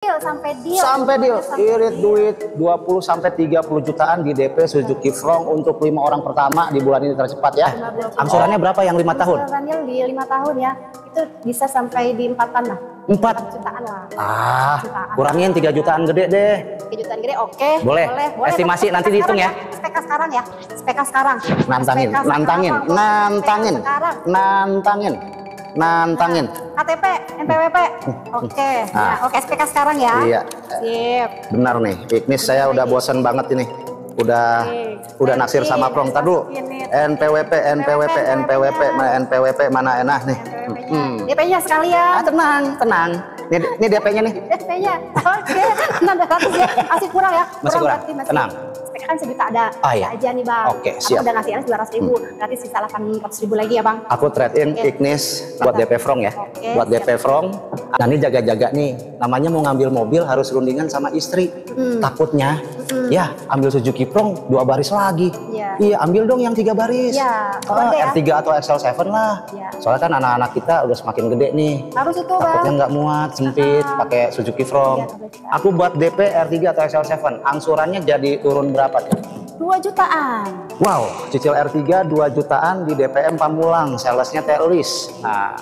Sampai deal, irit duit 20 sampai 30 jutaan di DP Suzuki Front untuk 5 orang pertama di bulan ini tercepat ya. Angsurannya berapa yang 5 tahun? Angsurannya di 5 tahun ya, itu bisa sampai di 4-an lah. 4 jutaan lah. Jutaan. Kurangin 3 jutaan gede deh. 3 jutaan gede, oke. Boleh. Estimasi nanti dihitung ya. SPK sekarang ya. SPK sekarang. Nantangin. KTP, NPWP. Oke. Ya, oke SPK sekarang ya. Iya. Sip. Benar nih. Ignis saya udah bosen banget ini. Udah naksir sama Prong. Tar dulu. NPWP mana enak nih. DP-nya sekalian. Tenang. Ini DP-nya nih. DP-nya. Oke. 600 ya. Masih kurang ya. Masih kurang. Tenang. SPK kan sejuta ada. Iya. Aja nih Bang. Oke, siap. Aku udah ngasih 200.000. Berarti sisa 800.000 lagi ya Bang. Aku trade in Ignis buat DP Front ya. Buat DP Front. Nah ini jaga-jaga nih. Namanya mau ngambil mobil harus rundingan sama istri. Takutnya ya ambil Suzuki Front 2 baris lagi. Iya ambil dong yang 3 baris. R3 atau XL7 lah. Soalnya kan anak-anak kita udah semakin gede nih. Harus itu Bang. Takutnya nggak muat, sempit pakai Suzuki Front. Aku buat DP R3 atau XL7. Angsurannya jadi turun berapa tuh? 2 jutaan. Wow, cicil R3 2 jutaan di DPM Pamulang, salesnya Telis. Nah,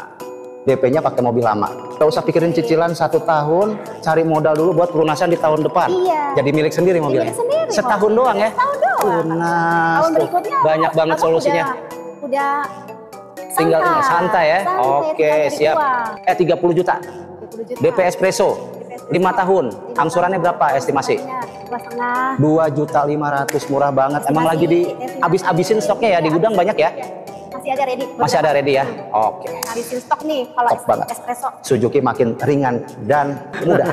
DP-nya pakai mobil lama. Gak usah pikirin cicilan 1 tahun, cari modal dulu buat pelunasan di tahun depan. Iya. Jadi milik sendiri mobilnya. Setahun doang ya? Setahun doang. Lunas. Tahun berikutnya banyak banget solusinya. Udah tinggal santai ya. Oke, siap. 30 juta. DP Espresso 5 tahun. Angsurannya berapa estimasi? 2.500.000, murah banget. Emang lagi habis-habisin stoknya ya di gudang banyak ya? Masih ada ready. Masih ada ready ya? Oke. Habisin stok nih kalau espresso. Suzuki makin ringan dan mudah.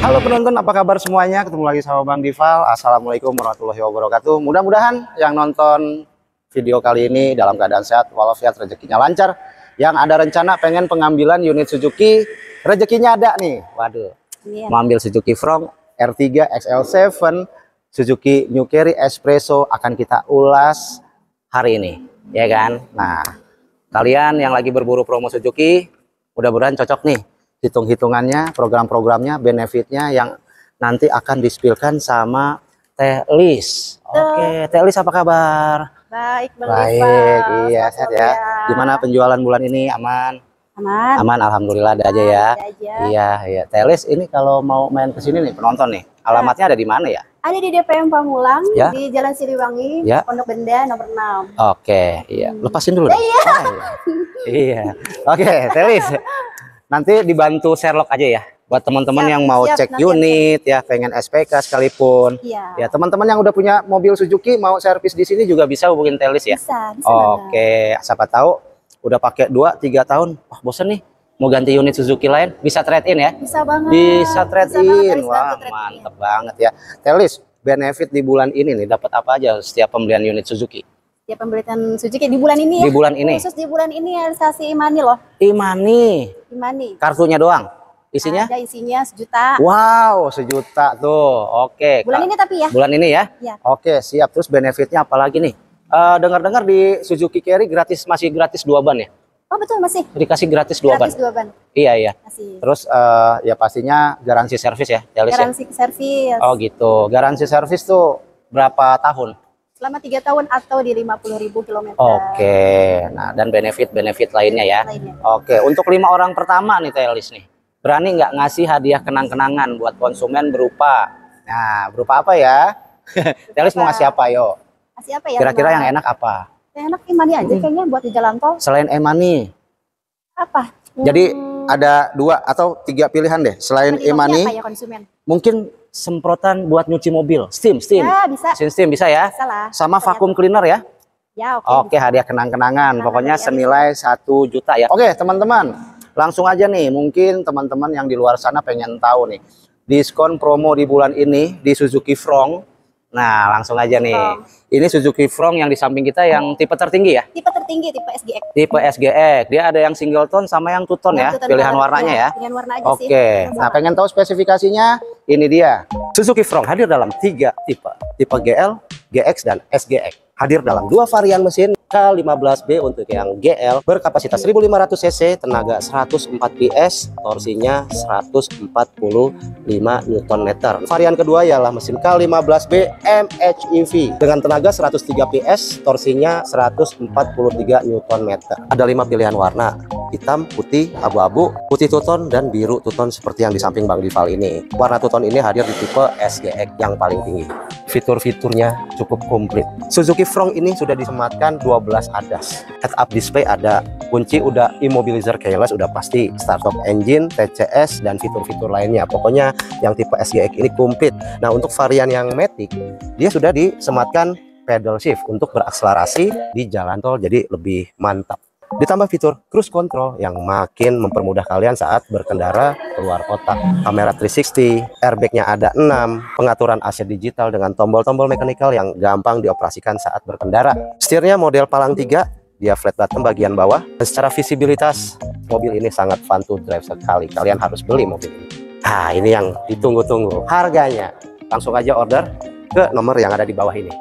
Halo penonton, apa kabar semuanya? Ketemu lagi sama Bang Dival. Assalamualaikum warahmatullahi wabarakatuh. Mudah-mudahan yang nonton video kali ini dalam keadaan sehat walafiat, rezekinya lancar. Yang ada rencana pengen pengambilan unit Suzuki, rezekinya ada nih. Waduh, mau ambil Suzuki Front, R3, XL7, Suzuki New Carry Espresso akan kita ulas hari ini, ya kan? Nah, kalian yang lagi berburu promo Suzuki, mudah-mudahan cocok nih. Hitung-hitungannya, program-programnya, benefitnya yang nanti akan di-spill-kan sama Telis. Oke, Telis apa kabar? Baik, baik. Iya, sehat ya. Gimana penjualan bulan ini? Aman? Aman, alhamdulillah ada aja ya. Iya. Telis ini kalau mau main ke sini nih penonton nih, alamatnya ada di mana ya? Ada di DPM Pamulang, di Jalan Siliwangi, Pondok Benda nomor 6. Oke, iya. Lepasin dulu. Iya. Oke, Telis. Nanti dibantu Sherlock aja ya buat teman-teman yang mau cek unit ya, pengen SPK sekalipun. Ya, teman-teman yang udah punya mobil Suzuki mau servis di sini juga bisa hubungin Telis ya. Bisa Oke, siapa tahu udah pakai 2-3 tahun, wah bosen nih mau ganti unit Suzuki lain, bisa trade in ya? Bisa banget. Bisa trade in. Wah, mantep banget ya. Telis, benefit di bulan ini nih dapat apa aja setiap pembelian unit Suzuki? Ya, pembelian Suzuki di bulan ini ya. Di bulan ini. Khusus di bulan ini realisasi e-money loh. E-money. Kartunya doang. Isinya? Ada isinya 1 juta. Wow, 1 juta tuh. Oke. Bulan ini tapi ya. Bulan ini ya? Oke, siap. Terus benefitnya apa lagi nih? Dengar-dengar di Suzuki Carry masih gratis 2 ban ya? Oh betul, masih. Dikasih gratis 2 ban. Gratis 2 ban. Iya. Masih. Terus ya pastinya garansi servis ya? Garansi servis. Oh gitu. Garansi servis tuh berapa tahun? Selama 3 tahun atau di 50.000 km. Oke, nah dan benefit lainnya ya. Oke, untuk 5 orang pertama nih Telis nih, berani nggak ngasih hadiah kenang-kenangan buat konsumen berupa apa ya? Telis mau ngasih apa yo? Ngasih apa ya? Kira-kira yang enak apa? Yang enak e-money aja kayaknya buat di jalan tol. Selain e-money? Apa? Jadi ada 2 atau 3 pilihan deh. Selain e-money, ya, mungkin semprotan buat nyuci mobil, steam. Ya, bisa. Steam bisa ya? Bisa lah. Sama vacuum cleaner ya? Ya, oke, hadiah kenang-kenangan. Pokoknya senilai 1 juta ya. Oke, teman-teman. Langsung aja nih, mungkin teman-teman yang di luar sana pengen tahu nih. diskon promo di bulan ini di Suzuki Front. Nah, langsung aja nih. Ini Suzuki Front yang di samping kita yang tipe tertinggi ya? Tipe tertinggi, tipe SGX. Tipe SGX. Dia ada yang single tone sama yang two tone ya? Pilihan warnanya ya? Pilihan warna aja sih. Oke. Nah, pengen tahu spesifikasinya? Ini dia. Suzuki Front hadir dalam 3 tipe. Tipe GL, GX, dan SGX. Hadir dalam 2 varian mesin. K15B untuk yang GL berkapasitas 1500 cc, tenaga 104 PS, torsinya 145 Nm. Varian kedua ialah mesin K15B MHEV dengan tenaga 103 PS, torsinya 143 Nm. Ada 5 pilihan warna: hitam, putih, abu-abu, putih two-tone, dan biru two-tone seperti yang di samping Bang Dival ini. Warna two-tone ini hadir di tipe SGX yang paling tinggi. Fitur-fiturnya cukup komplit. Suzuki Front ini sudah disematkan 12 ADAS. Head-up display ada, kunci udah immobilizer keyless, udah pasti, start stop engine, TCS, dan fitur-fitur lainnya. Pokoknya yang tipe SGX ini komplit. Nah, untuk varian yang Matic, dia sudah disematkan pedal shift untuk berakselerasi di jalan tol, jadi lebih mantap. Ditambah fitur cruise control yang makin mempermudah kalian saat berkendara keluar kota. Kamera 360, airbagnya ada 6, pengaturan AC digital dengan tombol-tombol mekanikal yang gampang dioperasikan saat berkendara. Setirnya model palang 3, dia flat bottom bagian bawah. Dan secara visibilitas, mobil ini sangat fun to drive sekali. Kalian harus beli mobil ini. Nah, ini yang ditunggu-tunggu. Harganya, langsung aja order ke nomor yang ada di bawah ini.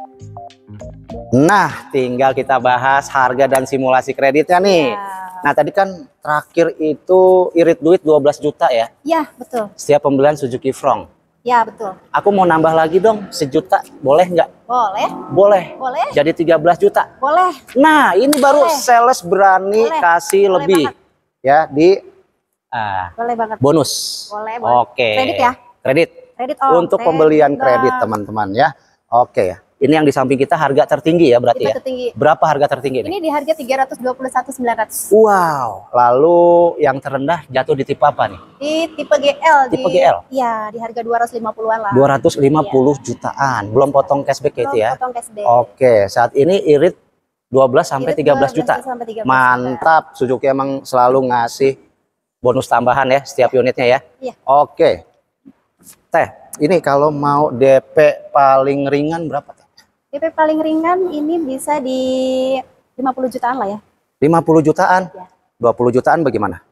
Nah, tinggal kita bahas harga dan simulasi kreditnya nih. Nah, tadi kan terakhir itu irit duit 12 juta ya? Ya, betul. Setiap pembelian Suzuki Front. Ya, betul. Aku mau nambah lagi dong, 1 juta. Boleh nggak? Boleh. Boleh. Boleh. Jadi 13 juta. Boleh. Nah, ini baru sales berani kasih boleh lebih. Banget. Ya, di boleh banget. bonus. Boleh, boleh. Oke. Kredit ya? Kredit. Kredit untuk pembelian kredit, teman-teman ya. Oke. Ini yang di samping kita harga tertinggi ya berarti ya? Tertinggi. Berapa harga tertinggi ini? Ini di harga 321.900. Wow. Lalu yang terendah jatuh di tipe apa nih? Di tipe GL. Tipe GL? Iya, di harga 250-an lah. 250 jutaan. Belum potong cashback itu ya? Potong cashback. Oke, saat ini irit 12 sampai 13 juta. Sampai 13 Mantap. Suzuki emang selalu ngasih bonus tambahan ya setiap unitnya ya? Iya. Oke. Teh, ini kalau mau DP paling ringan berapa teh? DP paling ringan ini bisa di 50 jutaan lah ya. 50 jutaan? Ya. 20 jutaan bagaimana?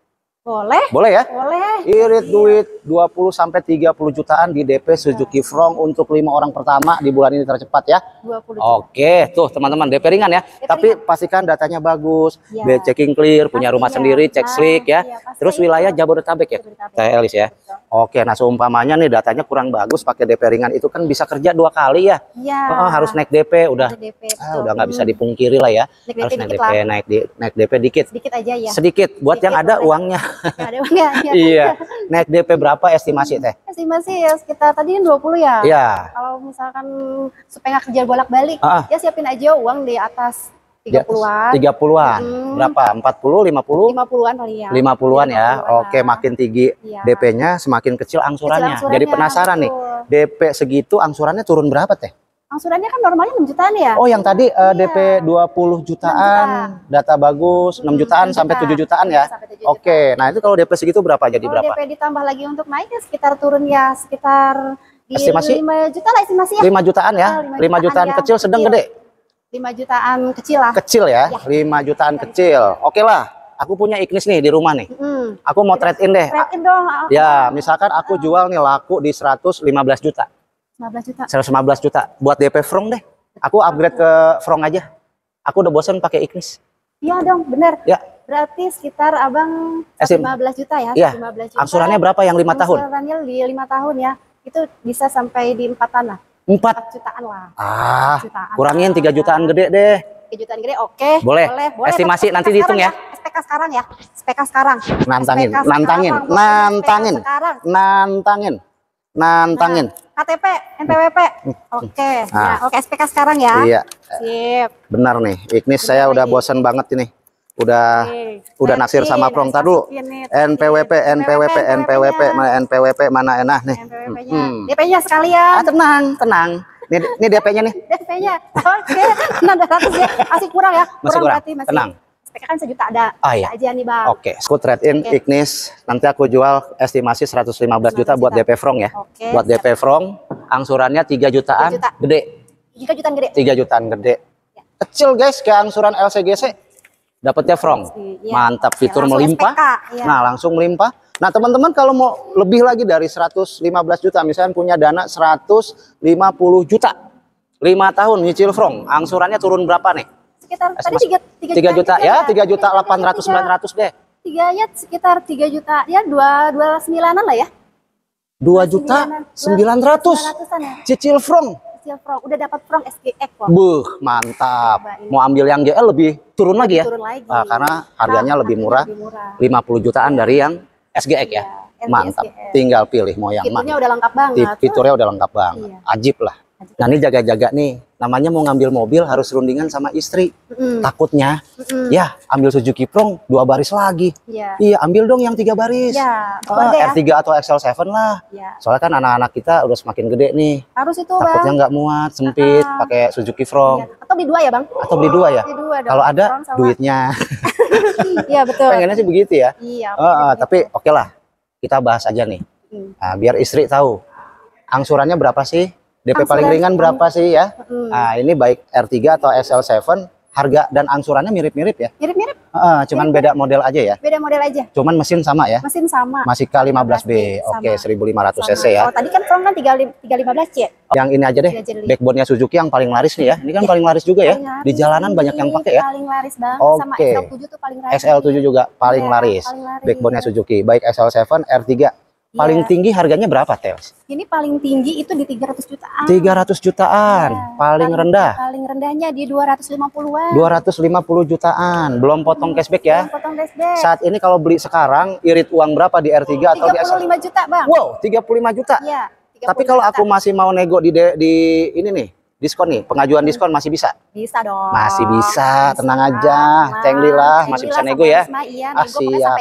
Boleh. Boleh ya? Boleh. Irit duit 20 sampai 30 jutaan di DP Suzuki Front untuk 5 orang pertama di bulan ini tercepat ya. 20 juta. Oke, tuh teman-teman DP ringan ya. DP Tapi ringan. pastikan datanya bagus, Ya. biaya checking clear, punya rumah Pastinya. sendiri, cek slick ya. Iya, pasti. Terus wilayah Jabodetabek ya. Jabodetabek. Teh Elis ya. Betul. Oke, nah seumpamanya nih datanya kurang bagus pakai DP ringan itu kan bisa kerja 2 kali ya. Iya. Harus naik DP udah. DP, Udah nggak bisa dipungkiri lah ya. Naik Harus DP naik dikit DP, lah. naik DP dikit. Sedikit aja ya. Sedikit buat Sedikit yang ada boleh. uangnya. Ada uangnya. Ya. Iya. Naik DP berapa estimasi Teh? Estimasi ya sekitar tadi 20 ya. Iya. Kalau misalkan supaya nggak kerja bolak-balik, ya siapin aja uang di atas 30-an. 30-an. Berapa? 40, 50? 50-an paling ya. 50-an ya. 50-an Oke, lah. makin tinggi Iya. DP-nya semakin kecil angsurannya. Kecil angsurannya, Jadi penasaran nih, betul. DP segitu angsurannya turun berapa Teh? Angsurannya kan normalnya 6 jutaan ya. Oh, yang tadi Iya. DP 20 jutaan, data bagus, 6 jutaan 6 sampai juta. 7 jutaan ya. Sampai 7 juta. Oke, nah itu kalau DP segitu berapa jadi Kalau berapa? DP ditambah lagi untuk naik ya sekitar turun ya sekitar di Estimasi? 5 juta lah estimasi ya. 5 jutaan ya. 5 jutaan ya, kecil sedang gede. 5 jutaan kecil lah. Kecil ya. Ya. 5 jutaan kecil. Oke lah. Aku punya Ignis nih di rumah nih. Aku mau trade in deh. Trade in dong. Ya, misalkan aku jual nih laku di 115 juta. 15 juta. 115 juta buat DP Front deh. Aku upgrade ke Front aja. Aku udah bosan pakai Ignis. Iya dong, benar. Ya. Berarti sekitar abang 15 juta ya. Iya. 15 juta. Angsurannya berapa yang 5 tahun? Angsurannya di 5 tahun ya. Itu bisa sampai di 4-an lah. 4. 4 jutaan lah. Jutaan. Kurangin 3 jutaan gede deh. 3 jutaan gede, oke. Boleh. Estimasi Tapi nanti SPK dihitung sekarang ya. SPK sekarang ya. SPK sekarang. Nantangin, SPK nantangin, sekarang, nantangin, SPK sekarang. nantangin, nantangin. KTP, NPWP. Oke. Ya, oke SPK sekarang ya. Iya. Sip. Benar nih, Ignis saya udah bosan banget ini. Udah naksir sama Front. Tar dulu. NPWP, NPWP, NPWP, mana NPWP mana enak nih. NPWP-nya. DP-nya sekalian. Tenang, tenang. Ini DP-nya nih. DP-nya. Oke. 600 ya. Masih kurang ya. Masih kurang. Berarti masih Tenang. SPK kan sejuta ada. Iya. Aja nih Bang. Oke, aku trade-in Ignis. Nanti aku jual estimasi 115 juta buat DP Frong ya. Buat DP Frong, angsurannya 3 jutaan, gede. 3 jutaan gede. 3 jutaan gede. Ya. Kecil guys, kayak angsuran LCGC. Dapatnya Frong. Ya. Mantap, fitur melimpah. Ya. Nah, langsung melimpah. Nah, teman-teman kalau mau lebih lagi dari 115 juta, misalnya punya dana 150 juta. 5 tahun nyicil Frong, angsurannya turun berapa nih? Sekitar tadi 3 juta ya, 3 juta 800 900 deh. 3 ya sekitar 3 juta ya 29-an lah ya. 2 juta 900. Cicil Frong. Cicil Frong, udah dapat Frong SGX kok. Mantap. Mau ambil yang GL lebih turun lagi ya? Turun lagi. Karena harganya lebih murah. 50 jutaan dari yang SGX ya. Mantap. Tinggal pilih mau yang mana. Fiturnya udah lengkap banget. Fiturnya udah lengkap banget. Ajib lah. Nah ini jaga-jaga nih, namanya mau ngambil mobil harus rundingan sama istri. Takutnya, ya ambil Suzuki Frong 2 baris lagi. Iya, ambil dong yang 3 baris. R3 atau XL7 lah. Soalnya kan anak-anak kita udah semakin gede nih. Harus itu takutnya nggak muat, sempit, pakai Suzuki Frong. Atau beli 2 ya Bang? Atau beli 2 ya? Kalau ada duitnya. Iya betul. Pengennya sih begitu ya. Iya. Tapi oke lah, kita bahas aja nih. Nah, biar istri tahu angsurannya berapa sih? DP paling ringan berapa sih ya? Nah, ini baik R3 atau XL7, harga dan angsurannya mirip-mirip ya? Mirip-mirip. Cuman beda model aja ya? Beda model aja. Cuman mesin sama ya? Mesin sama. Masih K15B. Oke, 1500 cc ya. Oh, tadi kan Frong kan 315 ya? Yang ini aja deh. Backbone-nya Suzuki yang paling laris nih ya. Ini kan paling laris juga ya. Di jalanan banyak yang pakai ya. Paling laris banget. Sama XL7 tuh paling laris. XL7 juga paling laris. Backbone-nya Suzuki. Baik XL7, R3. Paling tinggi harganya berapa, Tels? Ini paling tinggi itu di 300 jutaan. 300 jutaan. Paling rendah? Paling rendahnya di 250-an. 250 jutaan. Belum potong cashback ya? Belum potong cashback. Saat ini kalau beli sekarang, irit uang berapa di R3 atau di XL? 35 juta, Bang. Wow, 35 juta? Iya. Tapi kalau aku masih mau nego di ini nih, diskon nih, pengajuan diskon masih bisa? Bisa dong. Masih bisa, tenang aja. Cengli lah, masih bisa nego ya? Siap.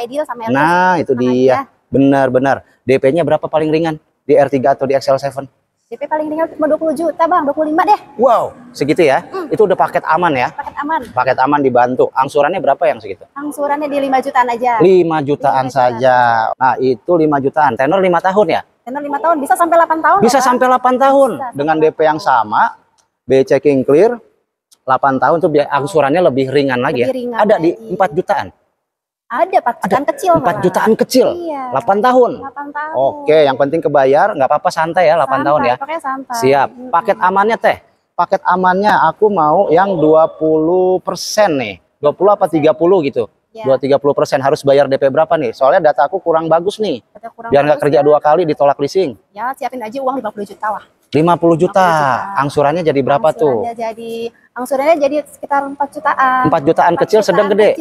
Nah, itu dia. Benar-benar. DP-nya berapa paling ringan di R3 atau di XL7? DP paling ringan cuma 20 juta Bang, 25 deh. Wow, segitu ya? Itu udah paket aman ya? Paket aman. Paket aman dibantu. Angsurannya berapa yang segitu? Angsurannya di 5 jutaan aja. 5 jutaan saja. Nah, itu 5 jutaan. Tenor 5 tahun ya? Tenor 5 tahun, bisa sampai 8 tahun. Bisa sampai 8 tahun. Dengan DP yang sama, B checking clear, 8 tahun tuh angsurannya lebih ringan lagi ya? Ada di 4 jutaan? Ada 4 jutaan kecil. 4 jutaan kecil. Iya. 8 tahun. 8 tahun. Oke, yang penting kebayar, nggak apa-apa santai ya 8 tahun ya. Santai. Siap. Paket amannya Teh. Paket amannya aku mau yang 20% nih. 20 apa 30 gitu. Ya. 30% harus bayar DP berapa nih? Soalnya data aku kurang bagus nih. Biar nggak kerja 2 kali ditolak leasing. Ya, siapin aja uang 50 juta lah. 50 juta. Angsurannya jadi berapa tuh? Angsurannya jadi sekitar 4 jutaan. 4 jutaan kecil, sedang gede?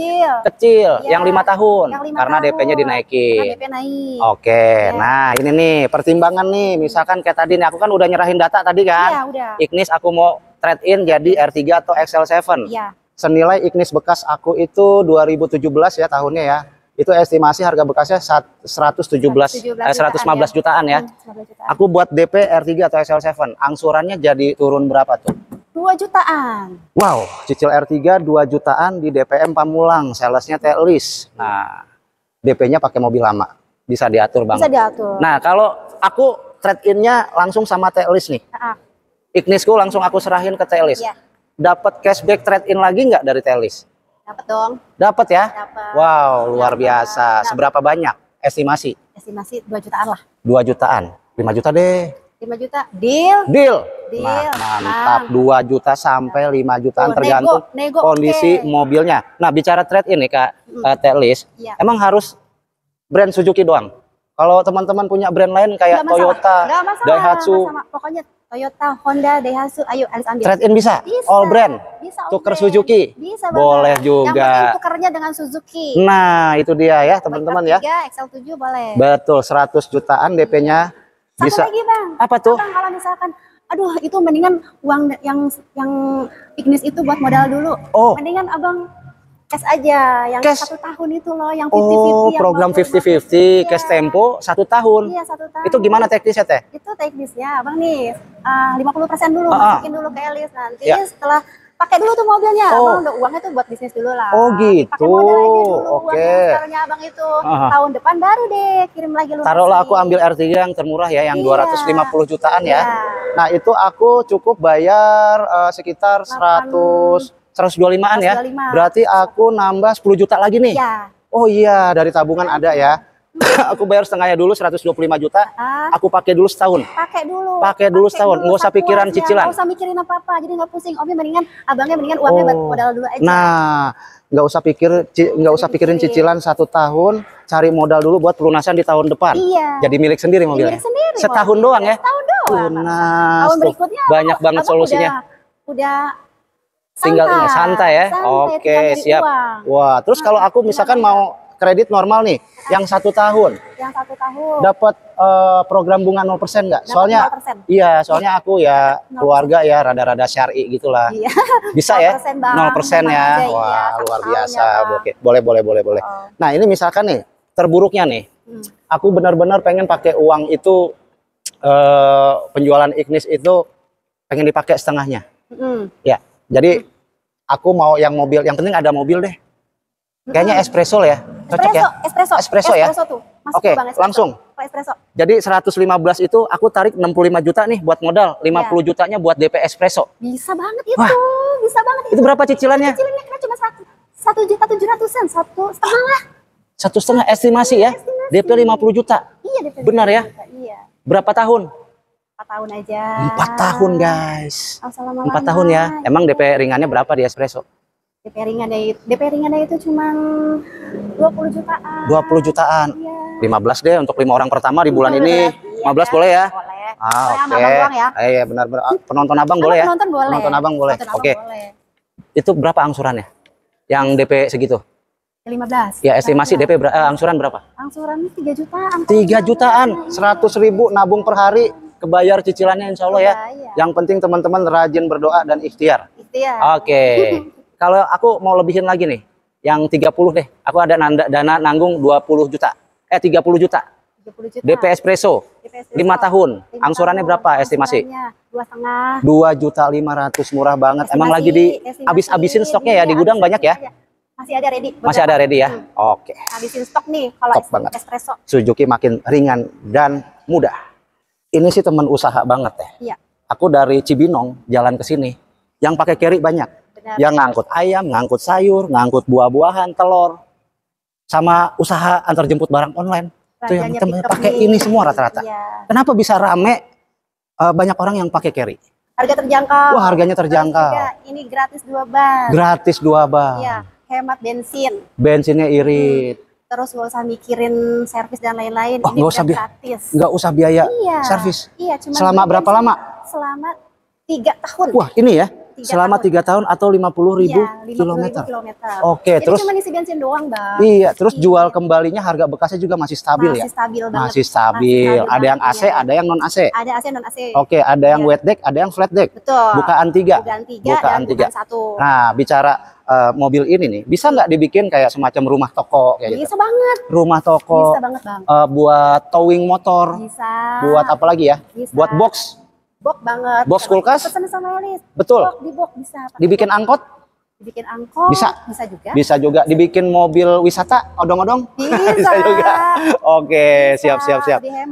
Kecil. Ya, yang 5 tahun. Karena DP-nya dinaikin. DP naik. Oke. Ya. Nah, ini nih pertimbangan nih. Misalkan kayak tadi nih, aku kan udah nyerahin data tadi kan? Iya, udah. Ignis aku mau trade in jadi R3 atau XL7. Iya. Senilai Ignis bekas aku itu 2017 ya tahunnya ya. Itu estimasi harga bekasnya 115 jutaan ya. Aku buat DP R3 atau XL7, angsurannya jadi turun berapa tuh? 2 jutaan. Wow, cicil R3 2 jutaan di DPM Pamulang, salesnya Telis. Nah, DP-nya pakai mobil lama. Bisa diatur Bang. Bisa diatur. Nah, kalau aku trade-in-nya langsung sama Telis nih. Ignisku langsung aku serahin ke Telis. Ya. Dapat cashback trade-in lagi nggak dari Telis? Dapat dong. Dapat ya? Dapat. Wow, luar biasa. Seberapa banyak? Estimasi? Estimasi 2 jutaan lah. 2 jutaan. 5 juta deh. 5 juta. Deal. Nah, mantap. 2 juta sampai 5 jutaan tergantung kondisi mobilnya. Nah, bicara trade ini Kak Telis, emang harus brand Suzuki doang? Kalau teman-teman punya brand lain kayak Toyota, Daihatsu, pokoknya Toyota, Honda, Daihatsu, ayo Alis ambil. Trade-in bisa? All brand? Bisa. Tuker Suzuki? Bisa banget. Boleh juga. Yang penting tukernya dengan Suzuki. Nah, itu dia ya teman-teman ya. XL7 boleh. Betul, 100 jutaan DP-nya bisa. Satu lagi Bang. Apa tuh? Bang, kalau misalkan, aduh itu mendingan uang yang Ignis itu buat modal dulu. Oh. Mendingan Abang cash aja, yang cash. 1 tahun itu loh, yang 50-50. Program 50-50, cash tempo 1 tahun. Iya, 1 tahun. Itu gimana teknisnya Teh? Itu teknisnya Abang nih, 50% dulu, masukin dulu ke Elis. Nanti setelah pakai dulu tuh mobilnya. Oh. Abang udah uangnya tuh buat bisnis dulu lah. Oh gitu. Pakai modal aja dulu. Oke. Uangnya sekarangnya abang itu tahun depan baru deh kirim lagi lunasin. Taruhlah aku ambil R3 yang termurah ya, yang 250 jutaan ya. Iya. Nah itu aku cukup bayar sekitar 125-an ya. 125. Berarti aku nambah 10 juta lagi nih. Iya. Oh iya, dari tabungan ada ya. Aku bayar setengahnya dulu 125 juta. Aku pakai dulu setahun. Pakai dulu Setahun. Nggak usah pikiran cicilan. Nggak usah mikirin apa-apa. Jadi nggak pusing. Abangnya mendingan uangnya buat modal dulu aja. Nah, nggak usah pikirin cicilan 1 tahun. Cari modal dulu buat pelunasan di tahun depan. Iya. Jadi milik sendiri mobilnya. Setahun doang ya. Setahun doang. Lunas. Tahun berikutnya banyak banget solusinya. Udah tinggal santai ya. Oke, siap. Wah, terus kalau aku misalkan mau kredit normal nih, yang 1 tahun. Yang 1 tahun. Dapat program bunga 0% nggak? Soalnya 0%. iya, soalnya aku ya keluarga ya rada-rada syar'i gitulah. Iya. Bisa ya? 0% ya. Wah, luar biasa. Oke, boleh. Nah, ini misalkan nih, terburuknya nih. Aku benar-benar pengen pakai uang itu penjualan Ignis itu pengen dipakai setengahnya. Ya. Jadi aku mau yang mobil, yang penting ada mobil deh. Kayaknya espresso ya, cocok ya? Espresso ya? Oke, langsung. Jadi 115 itu aku tarik 65 juta nih buat modal, 50 jutanya buat DP espresso. Bisa banget itu, Wah, bisa banget itu. Berapa cicilannya? Cicilannya kena cuma 1.700.000, 1,5 lah. 1,5 estimasi ya? DP 50 juta. Iya, DP. Benar ya? Iya. Berapa tahun? 4 tahun aja. 4 tahun guys. 4 tahun ya. Emang DP ringannya berapa di espresso? DP ringannya itu cuma 20 jutaan. 20 jutaan. Iya. 15 deh untuk 5 orang pertama di bulan ini. 15 boleh ya? Boleh. Oke. Iya benar. Penonton abang boleh ya? Penonton abang boleh. Oke. Itu berapa angsurannya? Yang DP segitu? 15. Ya estimasi DP angsuran berapa? Angsuran 3 jutaan. 3 jutaan. 100.000 nabung per hari. Kebayar cicilannya insya Allah ya. Iya. Yang penting teman-teman rajin berdoa dan ikhtiar. Oke. Kalau aku mau lebihin lagi nih, yang 30 deh. Aku ada dana nanggung 20 juta. 30 juta. DP espresso. 5 tahun. Angsurannya berapa estimasi? 2,5. 2.500.000, murah banget. Emang lagi habis-habisin stoknya ya di gudang banyak ya? Masih ada ready. Masih ada ready ya? Oke. Habisin stok nih kalau espresso. Suzuki makin ringan dan mudah. Ini sih teman usaha banget ya. Iya. Aku dari Cibinong jalan ke sini, yang pakai carry banyak. Yang ngangkut ayam, ngangkut sayur, ngangkut buah-buahan, telur, sama usaha antar jemput barang online. Itu yang teman pakai ini semua rata-rata. Iya. Kenapa bisa rame? Banyak orang yang pakai carry. Harga terjangkau. Wah, harganya terjangkau. Ini gratis 2 ban. Gratis 2 ban. Iya, hemat bensin. Bensinnya irit. Terus nggak usah mikirin servis dan lain-lain. Oh, ini gratis. Nggak usah biaya servis. Iya, cuma selama berapa lama? Selama 3 tahun. Wah, ini ya? Selama 3 tahun atau 50.000 kilometer. Oke, jadi terus cuma isi bensin doang, Bang. Iya, terus jual kembalinya harga bekasnya juga masih stabil ya? Masih stabil banget. Masih stabil. Ada yang AC, ada yang non AC. Ada AC, non AC. Oke, ada yang wet deck, ada yang flat deck. Betul. Bukaan 3. Bukaan 3. 1. Nah, bicara mobil ini nih, bisa nggak dibikin kayak semacam rumah toko kayak gitu? Bisa banget. Rumah toko. Bisa banget, Bang. Buat towing motor. Bisa. Buat apa lagi ya? Bisa. Buat box. Box banget. Box kulkas? Pesan sama Elis. Betul. Di box bisa. Dibikin angkot? Dibikin angkot. Bisa. Bisa juga. Bisa juga. Dibikin mobil wisata, odong-odong? Bisa. juga. Oke, siap.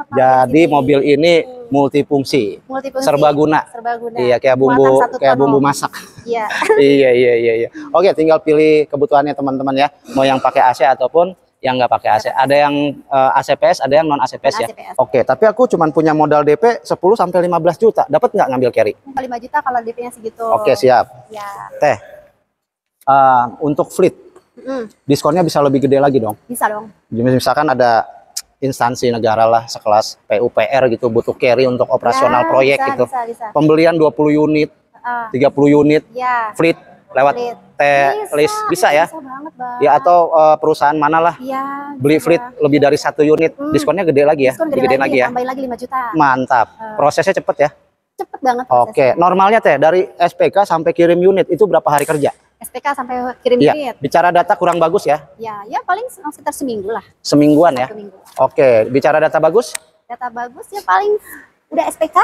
Jadi mobil ini multifungsi. Serbaguna. Iya, kayak bumbu masak. Iya. iya. Oke, tinggal pilih kebutuhannya teman-teman ya. Mau yang pakai AC ataupun yang nggak pakai AC. Ada yang ACPS, ada yang non ACPS ya. Oke, tapi aku cuma punya modal DP 10 sampai 15 juta. Dapat nggak ngambil carry? 5 juta kalau DP-nya segitu. Oke, siap. Ya. Teh. Untuk fleet. Diskonnya bisa lebih gede lagi dong. Bisa dong. Misalkan ada instansi negara lah sekelas PUPR gitu butuh carry untuk operasional proyek gitu. Bisa. Pembelian 20 unit, 30 unit. Ya. Fleet lewat list bisa ya? Bisa banget, Bang. Ya atau perusahaan mana lah beli fleet lebih dari 1 unit, diskonnya gede lagi ya? Gede lagi ya? Tambahin lagi 5 juta. Mantap. Prosesnya cepet ya? Cepet banget. Oke, normalnya Teh dari SPK sampai kirim unit itu berapa hari kerja? SPK sampai kirim unit. Bicara data kurang bagus ya? Ya paling sekitar seminggu lah. Semingguan ya? Oke, bicara data bagus? Data bagus ya paling udah SPK,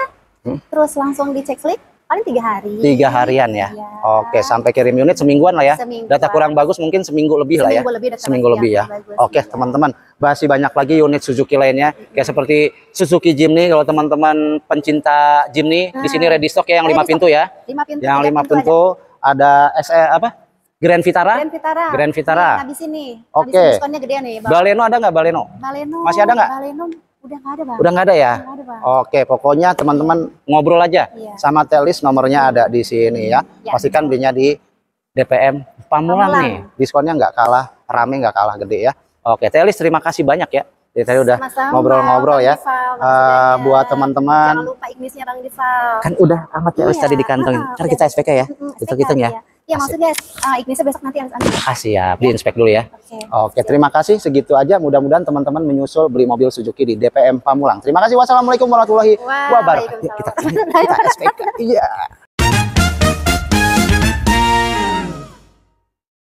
terus langsung dicek fleet. Paling 3 hari. 3 harian ya. Iya. Oke, sampai kirim unit semingguan lah ya. Semingguan. Data kurang bagus mungkin seminggu lebih lah ya. Seminggu lebih ya. Oke, teman-teman, masih banyak lagi unit Suzuki lainnya. Kayak seperti Suzuki Jimny, kalau teman-teman pencinta Jimny, di sini ready stock ya yang 5 pintu ya. 5 pintu. Yang 5 pintu ada Grand Vitara. Grand Vitara. Nah, di sini. Oke. Diskonnya gede nih, Bang. Baleno ada nggak Baleno? Baleno. Masih ada nggak? Baleno udah nggak ada, Bang. Udah nggak ada ya? Nggak ada, Bang. Oke, pokoknya teman-teman ngobrol aja sama Telis, nomornya ada di sini ya. Pastikan belinya di DPM Pamulang nih. Diskonnya nggak kalah rame, nggak kalah gede ya. Oke, Telis terima kasih banyak ya. Jadi tadi udah ngobrol-ngobrol ya. Buat teman-teman. Jangan lupa Ignisnya Bang Difal. Kan udah amat Telis tadi dikantongin. Ntar kita SPK ya. Hitung-hitung ya. Iya, maksudnya Ignisnya besok nanti harus antar. Siap, di inspek dulu ya. Oke, terima kasih, segitu aja. Mudah-mudahan teman-teman menyusul beli mobil Suzuki di DPM Pamulang. Terima kasih. Wassalamualaikum warahmatullahi wabarakatuh. Kita SPK. Iya.